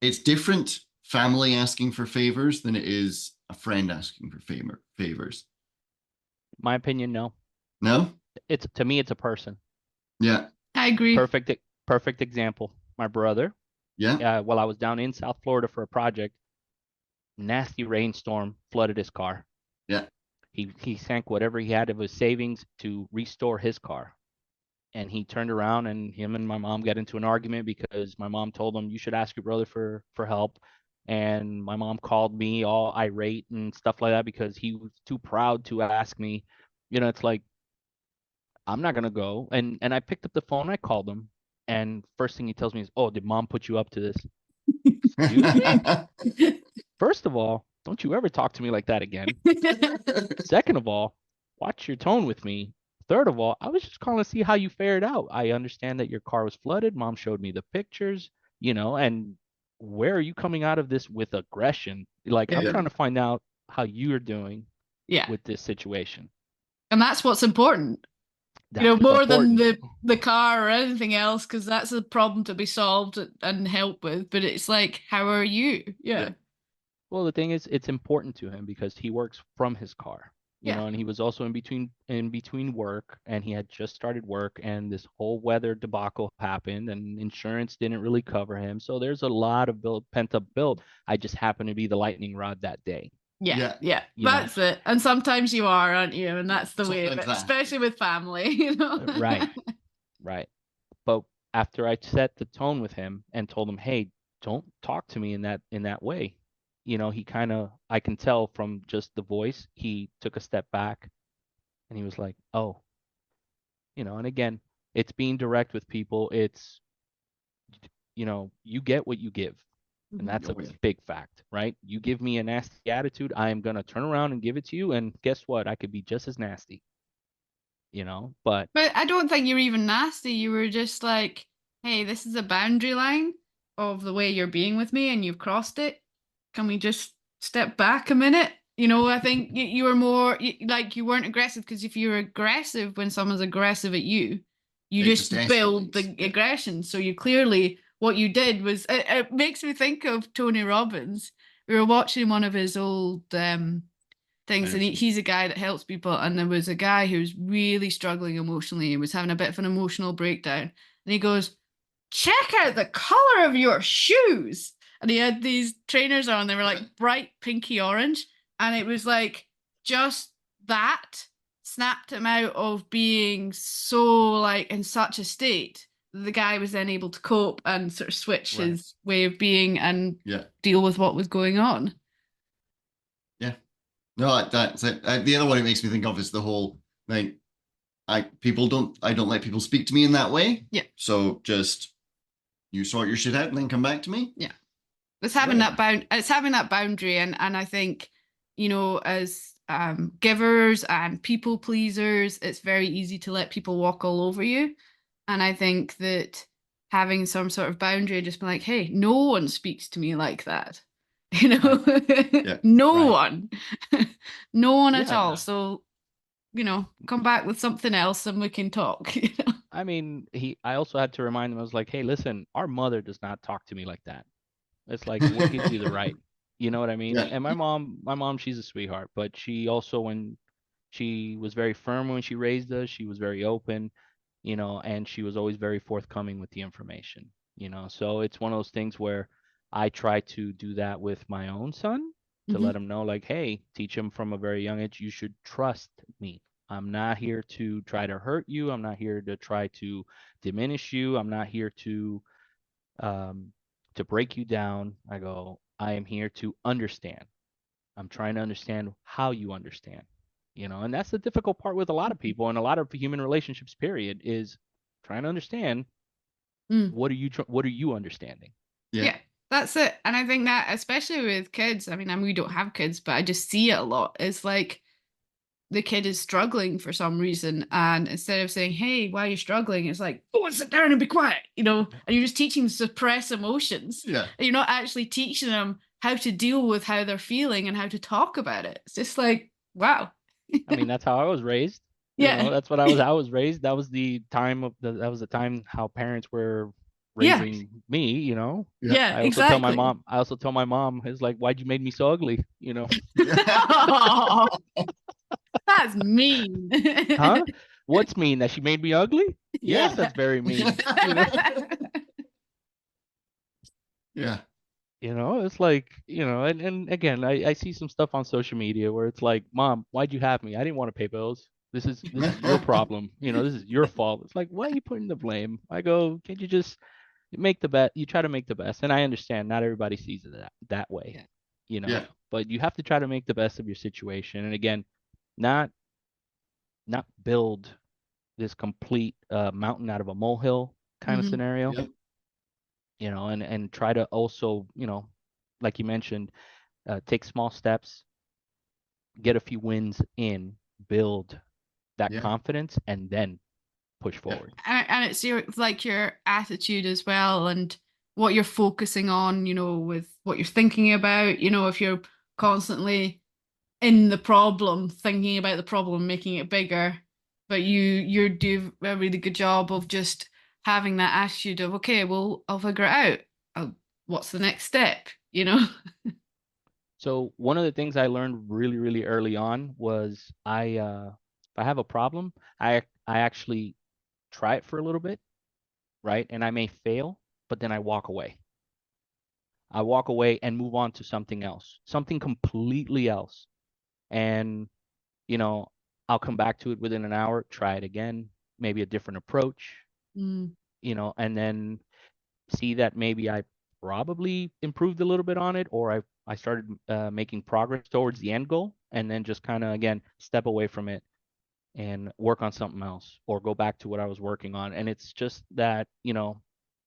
it's different family asking for favors than it is a friend asking for favors. My opinion, no. To me it's a person. Yeah, I agree. Perfect example. My brother, while I was down in South Florida for a project, nasty rainstorm flooded his car. He sank whatever he had of his savings to restore his car. And he turned around and him and my mom got into an argument because my mom told him, you should ask your brother for help. And my mom called me all irate and stuff like that because he was too proud to ask me. It's like, I'm not going to go. And I picked up the phone, I called him. And first thing he tells me is, oh, did mom put you up to this? Excuse me? First of all, don't you ever talk to me like that again. Second of all, watch your tone with me. Third of all, I was just calling to see how you fared out. I understand that your car was flooded. Mom showed me the pictures, and where are you coming out of this with aggression? Like, I'm trying to find out how you're doing with this situation. And that's what's important. More than the car or anything else, because that's a problem to be solved and help with. But it's like, how are you? Yeah. Well, the thing is, it's important to him because he works from his car, and he was also in between work, and he had just started work, and this whole weather debacle happened, and insurance didn't really cover him. So there's a lot of pent up build. I just happened to be the lightning rod that day. Yeah. That's it. And sometimes you are, aren't you? And that's the way of it, especially with family, Right. But after I set the tone with him and told him, hey, don't talk to me in that way. He kind of, I can tell from just the voice, he took a step back and he was like, oh, and again, it's being direct with people. It's, you get what you give. And that's a big fact, right? You give me a nasty attitude, I am going to turn around and give it to you. And guess what? I could be just as nasty, but I don't think you're even nasty. You were just like, hey, this is a boundary line of the way you're being with me and you've crossed it. Can we just step back a minute? I think you were more like, you weren't aggressive, because if you're aggressive when someone's aggressive at you, you It just just build escalates. the aggression. So you clearly, what you did was, it makes me think of Tony Robbins. We were watching one of his old things, and he's a guy that helps people. And there was a guy who was really struggling emotionally. He was having a bit of an emotional breakdown. And he goes, check out the color of your shoes. And he had these trainers on, they were like bright pinky orange. And it was like just that snapped him out of being so like in such a state. The guy was then able to cope and sort of switch his way of being and deal with what was going on. Yeah. No, that's it. The other one it makes me think of is the whole like I don't let people speak to me in that way. Yeah. So just you sort your shit out and then come back to me. Yeah. It's having that boundary, and I think, you know, as givers and people pleasers, it's very easy to let people walk all over you. And I think that having some sort of boundary, just be like, hey, no one speaks to me like that. You know, no one, no one at all. So, you know, come back with something else and we can talk. You know? I mean, I also had to remind him, I was like, hey, listen, our mother does not talk to me like that. It's like, what gives you the right? You know what I mean? Yeah. And my mom, she's a sweetheart, but she also, when she was very firm when she raised us, she was very open, you know, and she was always very forthcoming with the information, you know. So it's one of those things where I try to do that with my own son to let him know, like, hey, teach him from a very young age, you should trust me. I'm not here to try to hurt you. I'm not here to try to diminish you. I'm not here um, to break you down. I go, I am here to understand. I'm trying to understand how you understand, you know, and that's the difficult part with a lot of people and a lot of human relationships, period, is trying to understand what are you understanding? Yeah, that's it. And I think that, especially with kids, I mean, we don't have kids, but I just see it a lot. It's like the kid is struggling for some reason. And instead of saying, hey, why are you struggling? It's like, go and sit down and be quiet, you know, and you're just teaching them to suppress emotions. Yeah. And you're not actually teaching them how to deal with how they're feeling and how to talk about it. It's just like, wow. I mean, that's how I was raised. You know, that's what I was raised. That was the time that was the time how parents were raising me, you know. Yeah, I also tell my mom, it's like, why'd you make me so ugly? You know. That's mean. Huh? What's mean? That she made me ugly? Yes, that's very mean. You know? Yeah. You know, it's like, you know, and again, I see some stuff on social media where it's like, Mom, why'd you have me? I didn't want to pay bills. This is your problem. You know, this is your fault. It's like, why are you putting the blame? I go, can't you just make the best? You try to make the best. And I understand not everybody sees it that way, you know, but you have to try to make the best of your situation. And again, not build this complete mountain out of a molehill kind of scenario, you know, and try to also, you know, like you mentioned, take small steps, get a few wins in, build that confidence, and then push forward. And it's your attitude as well, and what you're focusing on, you know, with what you're thinking about. You know, if you're constantly in the problem, thinking about the problem, making it bigger, but you do a really good job of just having that attitude of, okay, well, I'll figure it out. What's the next step? You know. So one of the things I learned really, really early on was if I have a problem, I actually try it for a little bit, right? And I may fail, but then I walk away. I walk away and move on to something else, something completely else. And, you know, I'll come back to it within an hour, try it again, maybe a different approach, you know, and then see that maybe I probably improved a little bit on it, or I started making progress towards the end goal, and then just kind of again step away from it and work on something else, or go back to what I was working on. And it's just that, you know,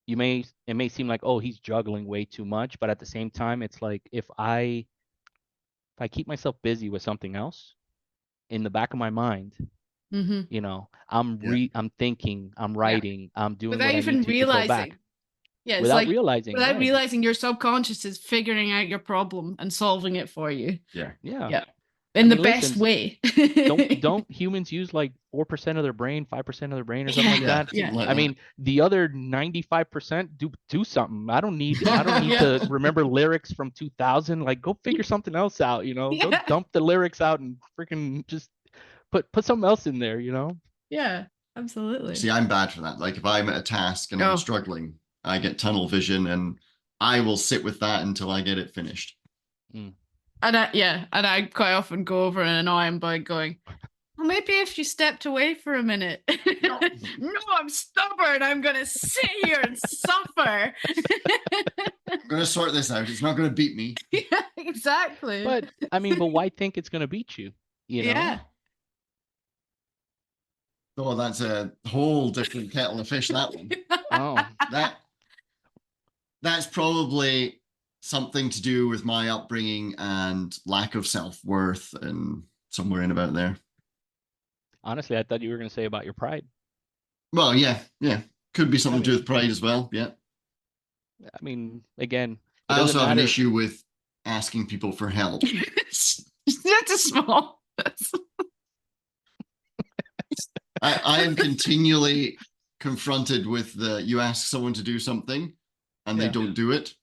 it may seem like, oh, he's juggling way too much, but at the same time, it's like if I keep myself busy with something else in the back of my mind, you know, I'm thinking, I'm writing, I'm doing without what I even need to fall back. realizing. Yeah, it's without like realizing, without right? realizing your subconscious is figuring out your problem and solving it for you. Yeah. Yeah. Yeah. in the best way. don't humans use like 4% of their brain, 5% of their brain, or something like Yeah, that? something like I that. mean, the other 95% do something. I don't need to remember lyrics from 2000. Like, go figure something else out. Go dump the lyrics out and freaking just put something else in there. Yeah, absolutely. See, I'm bad for that. Like if I'm at a task and I'm struggling, I get tunnel vision and I will sit with that until I get it finished. Mm. And I quite often go over and annoy him by going, well, maybe if you stepped away for a minute. No, I'm stubborn. I'm going to sit here and suffer. I'm going to sort this out. It's not going to beat me. Yeah, exactly. But why think it's going to beat you? Yeah. Oh, that's a whole different kettle of fish, that one. Oh. That's probably something to do with my upbringing and lack of self-worth and somewhere in about there. Honestly, I thought you were going to say about your pride. Well, yeah. Could be something to do with pride as well, yeah. I mean, again, I also have an issue with asking people for help. That's a small. I am continually confronted with you ask someone to do something and they don't do it.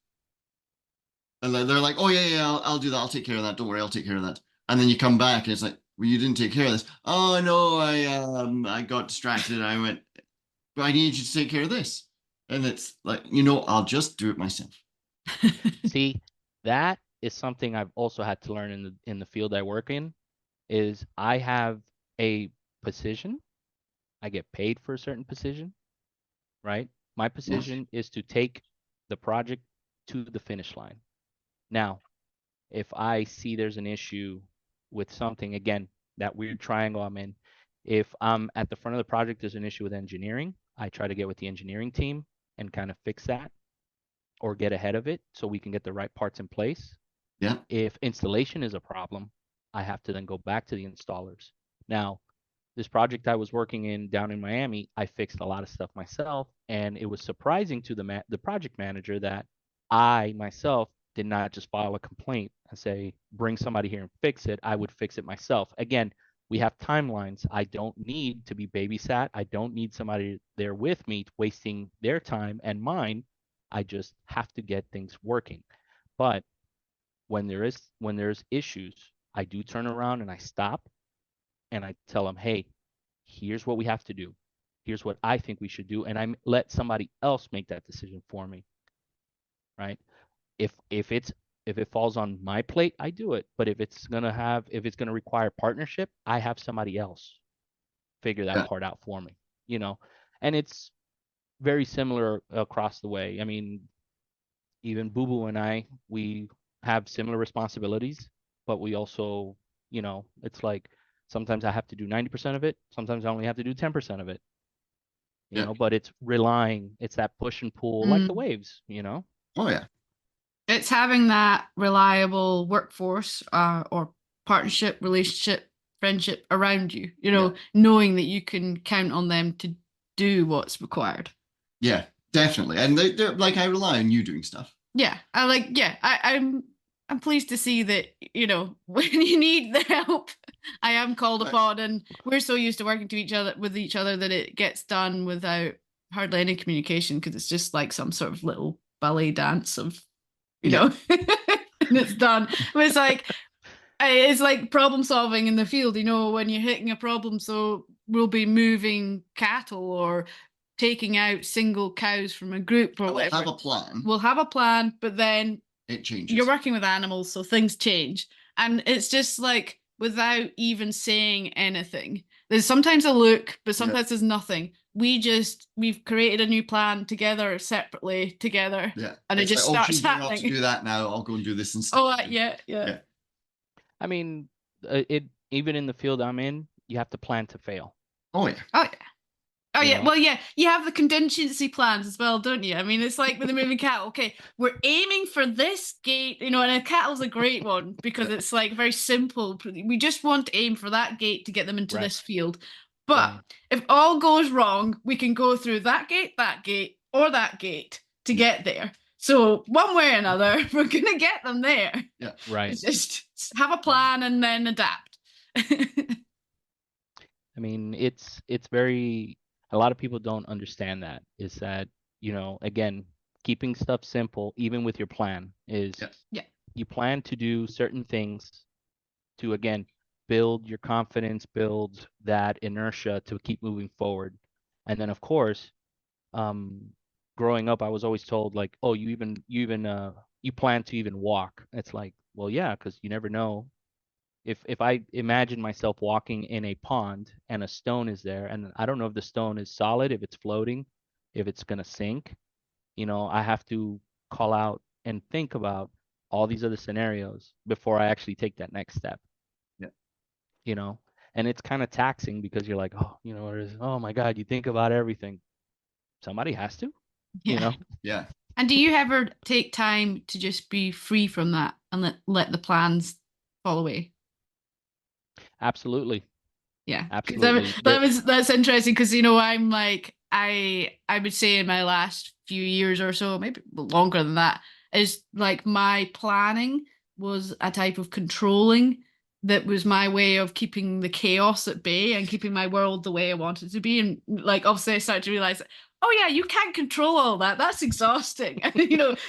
And they're like, oh, yeah, I'll do that. I'll take care of that. Don't worry, I'll take care of that. And then you come back and it's like, well, you didn't take care of this. Oh, no, I got distracted. I went, but I need you to take care of this. And it's like, I'll just do it myself. See, that is something I've also had to learn in the field I work in, is I have a position. I get paid for a certain position, right? My position is to take the project to the finish line. Now, if I see there's an issue with something, again, that weird triangle I'm in, if I'm at the front of the project, there's an issue with engineering, I try to get with the engineering team and kind of fix that or get ahead of it so we can get the right parts in place. Yeah. If installation is a problem, I have to then go back to the installers. Now, this project I was working in down in Miami, I fixed a lot of stuff myself, and it was surprising to the project manager that I myself did not just file a complaint and say, bring somebody here and fix it. I would fix it myself. Again, we have timelines. I don't need to be babysat. I don't need somebody there with me wasting their time and mine. I just have to get things working. But when there's issues, I do turn around and I stop and I tell them, hey, here's what we have to do. Here's what I think we should do. And I let somebody else make that decision for me. Right. If it falls on my plate, I do it. But if it's gonna require partnership, I have somebody else figure that part out for me. And it's very similar across the way. I mean, even Boo Boo and I, we have similar responsibilities, but we also, it's like sometimes I have to do 90% of it. Sometimes I only have to do 10% of it. But it's that push and pull like the waves, Oh, yeah. It's having that reliable workforce or partnership, relationship, friendship around you, knowing that you can count on them to do what's required. Yeah, definitely. And they're like, I rely on you doing stuff. Yeah. I'm pleased to see that, when you need the help, I am called upon, and we're so used to working with each other that it gets done without hardly any communication, because it's just like some sort of little ballet dance of, and it's done. It's like problem solving in the field, when you're hitting a problem. So we'll be moving cattle or taking out single cows from a group or whatever. We'll have a plan, but then it changes. You're working with animals, so things change. And it's just like, without even saying anything, there's sometimes a look, but sometimes there's nothing. We've created a new plan together, separately, together. Yeah. And it just starts happening. I'll do that now. I'll go and do this instead. Oh, yeah. I mean, even in the field I'm in, you have to plan to fail. Oh, yeah. Oh, yeah. Well, yeah, you have the contingency plans as well, don't you? I mean, it's like with the moving cattle. Okay, we're aiming for this gate, and a cattle's a great one because it's like very simple. We just want to aim for that gate to get them into this field. But if all goes wrong, we can go through that gate, or that gate to get there. So one way or another, we're going to get them there. Yeah. Right. It's just Just have a plan and then adapt. I mean, it's very, a lot of people don't understand that, is that, again, keeping stuff simple, even with your plan, is Yeah. you plan to do certain things to, again, build your confidence, build that inertia to keep moving forward. And then, of course, growing up, I was always told, like, oh, you plan to even walk. It's like, well, yeah, because you never know. If I imagine myself walking in a pond and a stone is there, and I don't know if the stone is solid, if it's floating, if it's gonna sink, I have to call out and think about all these other scenarios before I actually take that next step. Yeah. And it's kind of taxing because you're like, oh, oh my God, you think about everything. Somebody has to, Yeah. Yeah. And do you ever take time to just be free from that and let the plans fall away? Absolutely. Yeah, Absolutely. that's interesting because I'm like I would say in my last few years or so, maybe longer than that, is like my planning was a type of controlling that was my way of keeping the chaos at bay and keeping my world the way I wanted it to be. And like obviously I started to realize, oh yeah, you can't control all that. That's exhausting.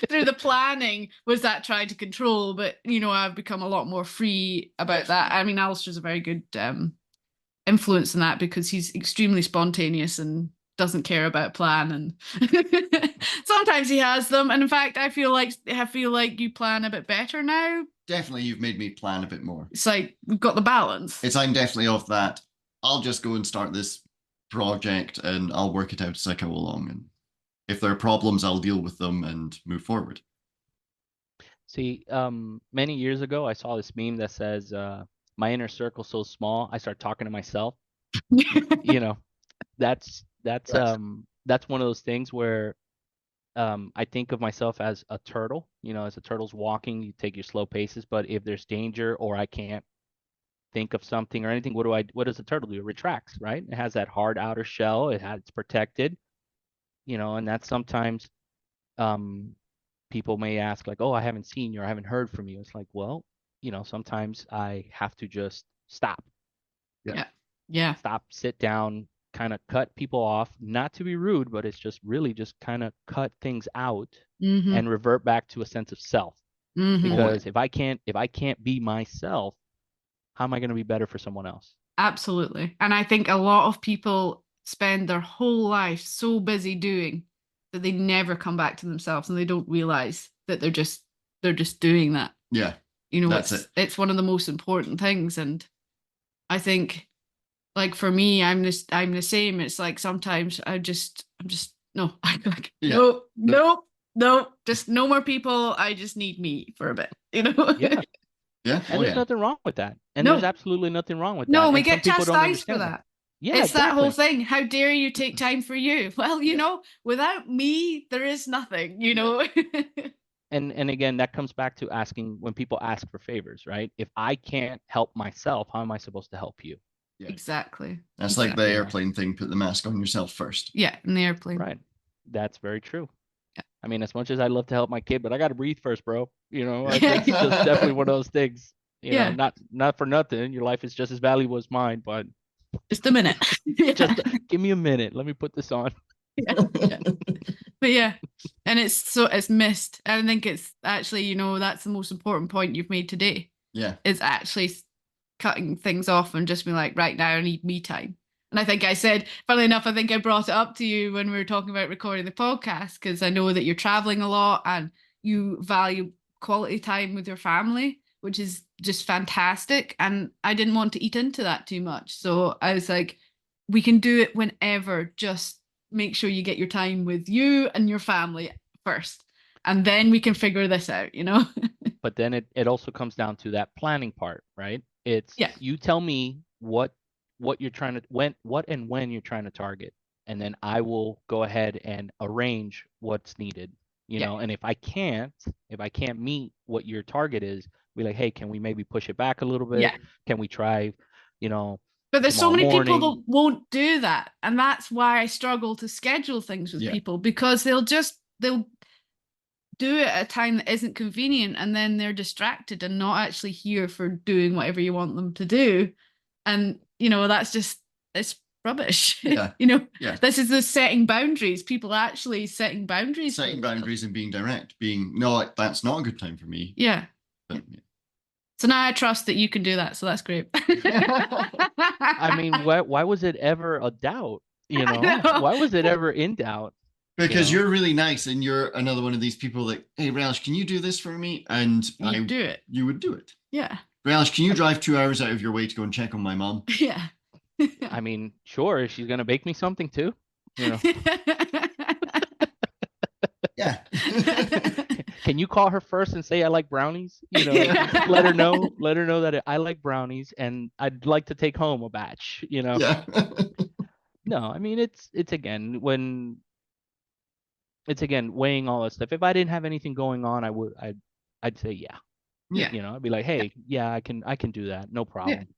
Through the planning was that trying to control, but I've become a lot more free about that. I mean, Alistair's a very good influence in that because he's extremely spontaneous and doesn't care about a plan, and sometimes he has them, and in fact I feel like you plan a bit better now. Definitely, you've made me plan a bit more. It's like we've got the balance. I'm definitely of that. I'll just go and start this project and I'll work it out as I go along, and if there are problems I'll deal with them and move forward. See, many years ago, I saw this meme that says, "My inner circle's so small, I start talking to myself." You know, that's that's Yes. that's one of those things where I think of myself as a turtle. As a turtle's walking, you take your slow paces, but if there's danger or I can't think of something or anything, what does a turtle do? It retracts, right? It has that hard outer shell. It's protected, and that's sometimes um people may ask like, oh, I haven't seen you or I haven't heard from you. It's like, well, sometimes I have to just stop, Yeah. Yeah. sit down, kind of cut people off, not to be rude, but it's just really just kind of cut things out Mm-hmm. and revert back to a sense of self. Mm-hmm. Because if I can't be myself, how am I going to be better for someone else? Absolutely. And I think a lot of people spend their whole life so busy doing that they never come back to themselves and they don't realize that they're just doing that. Yeah. It's one of the most important things. And I think like for me, I'm the same. It's like sometimes I'm just no, I'm like, nope, just no more people. I just need me for a bit, Yeah. Yeah. And there's nothing wrong with that. And No. there's absolutely nothing wrong with No, that. we And get some people don't chastised for understand that. Yeah, It's that exactly. whole thing. How dare you take time for you? Well, without me, there is nothing, And again, that comes back to asking when people ask for favors, right? If I can't help myself, how am I supposed to help you? Yeah. Exactly. That's like the airplane thing. Put the mask on yourself first. Yeah, in the airplane. Right. That's very true. Yeah. I mean, as much as I love to help my kid, but I got to breathe first, bro. It's just definitely one of those things. Yeah. Not for nothing. Your life is just as valuable as mine, but just a minute. Just give me a minute. Let me put this on. Yeah. But yeah, and it's missed. I think it's actually, that's the most important point you've made today. Yeah. It's actually cutting things off and just being like, right now I need me time. And I think I said, funnily enough, I think I brought it up to you when we were talking about recording the podcast, because I know that you're traveling a lot and you value quality time with your family, which is just fantastic. And I didn't want to eat into that too much. So I was like, we can do it whenever. Just make sure you get your time with you and your family first. And then we can figure this out, But then it also comes down to that planning part, right? It's you tell me what you're trying to when you're trying to target, and then I will go ahead and arrange what's needed. And if I can't meet what your target is, be like, hey, can we maybe push it back a little bit? Yeah. Can we try, But there's so many morning? people that won't do that. And that's why I struggle to schedule things with people, because they'll do it at a time that isn't convenient, and then they're distracted and not actually here for doing whatever you want them to do. And, that's just, it's rubbish. Yeah. This is the setting boundaries, people actually setting boundaries. Setting boundaries and being direct, no, that's not a good time for me. Yeah. But, So now I trust that you can do that. So that's great. I mean, why was it ever a doubt? Why was it ever in doubt? Because you're really nice, and you're another one of these people that, hey, Relish, can you do this for me? And you do it. You would do it. Yeah. Relish, can you drive 2 hours out of your way to go and check on my mom? Yeah. I mean, sure. She's gonna bake me something too. Yeah. Can you call her first and say I like brownies? Let her know that I like brownies and I'd like to take home a batch. Yeah. No, I mean it's again weighing all that stuff. If I didn't have anything going on, I'd say yeah. Yeah. I'd be like, hey, yeah, I can do that, no problem.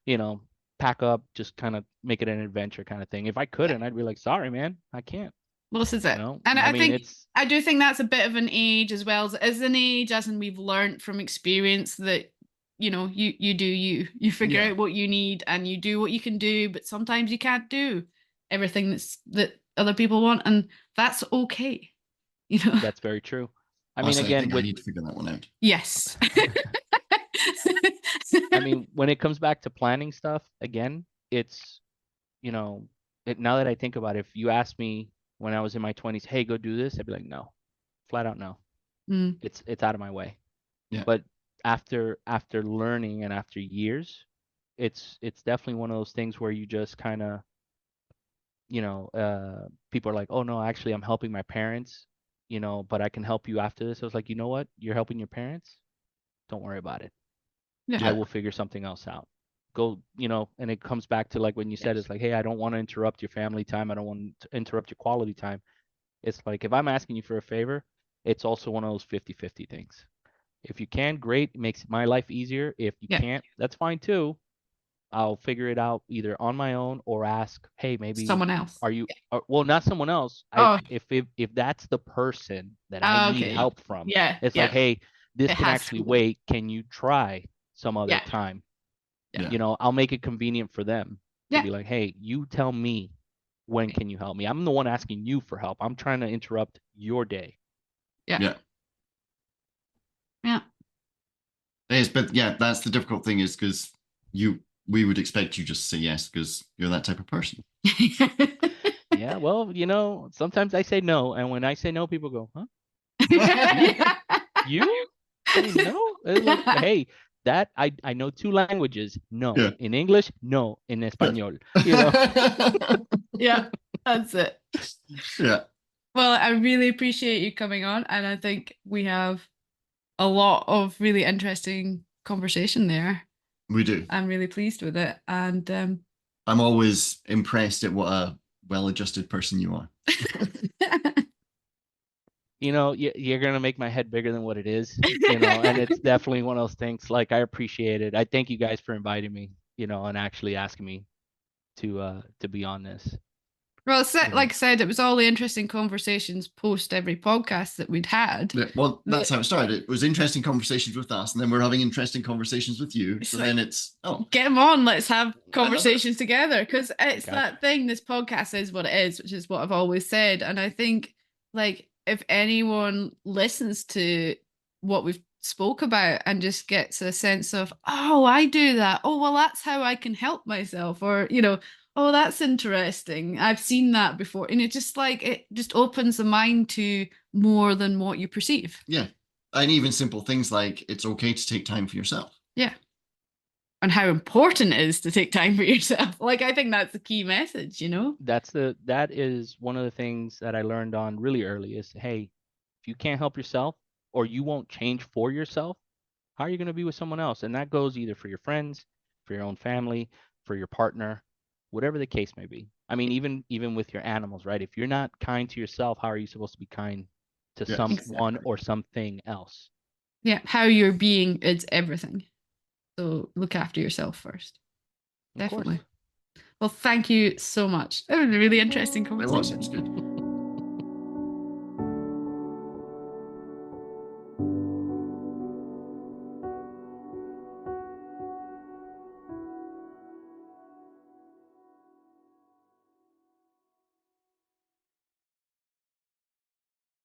Yeah. Pack up, just kind of make it an adventure kind of thing. If I couldn't, I'd be like, sorry, man, I can't. Well, this is it. And I do think that's a bit of an age as well as an age, as in we've learned from experience that, you do you figure out what you need and you do what you can do, but sometimes you can't do everything that other people want, and that's okay. That's very true. I mean, again, I need to figure that one out. Yes. I mean, when it comes back to planning stuff, again, it's, now that I think about it, if you ask me when I was in my 20s, hey, go do this, I'd be like, no, flat out no. It's out of my way. Yeah. But after learning and after years, it's definitely one of those things where you just kind of, people are like, oh no, actually I'm helping my parents, but I can help you after this. I was like, you know what? You're helping your parents? Don't worry about it. Yeah. I will figure something else out. Go, and it comes back to like when you said, it's like, hey, I don't want to interrupt your family time. I don't want to interrupt your quality time. It's like, if I'm asking you for a favor, it's also one of those 50-50 things. If you can, great. It makes my life easier. If you can't, that's fine too. I'll figure it out either on my own or ask, hey, maybe someone else. Are you, well, not someone else. If that's the person that I need help from, it's like, hey, this can actually wait. Can you try some other time? Yeah. I'll make it convenient for them to be like, hey, you tell me when can you help me? I'm the one asking you for help. I'm trying to interrupt your day. Yeah. It is, but that's the difficult thing, is because we would expect you just to say yes because you're that type of person. Yeah, well, sometimes I say no, and when I say no, people go, huh? You say no? Like, hey, that I know 2 languages. No. Yeah. In English, no. In Espanol. Yeah, that's it. Yeah. Well, I really appreciate you coming on, and I think we have a lot of really interesting conversation there. We do. I'm really pleased with it, and I'm always impressed at what a well-adjusted person you are. You're gonna make my head bigger than what it is, and it's definitely one of those things. Like, I appreciate it. I thank you guys for inviting me, and actually asking me to be on this. Well, like I said, it was all the interesting conversations post every podcast that we'd had. Yeah, well, that's how it started. It was interesting conversations with us, and then we're having interesting conversations with you. So then it's, get them on. Let's have conversations together, because it's that thing. This podcast is what it is, which is what I've always said. And I think, like, if anyone listens to what we've spoke about and just gets a sense of, oh, I do that. Oh, well, that's how I can help myself, or oh, that's interesting. I've seen that before. And it just opens the mind to more than what you perceive. Yeah. And even simple things like it's okay to take time for yourself. Yeah. And how important it is to take time for yourself. Like, I think that's the key message, That is one of the things that I learned on really early is, hey, if you can't help yourself or you won't change for yourself, how are you going to be with someone else? And that goes either for your friends, for your own family, for your partner, whatever the case may be. I mean, even with your animals, right? If you're not kind to yourself, how are you supposed to be kind to someone or something else? Yeah, how you're being is everything. So look after yourself first. Definitely. Well, thank you so much. That was a really interesting conversation. It was good.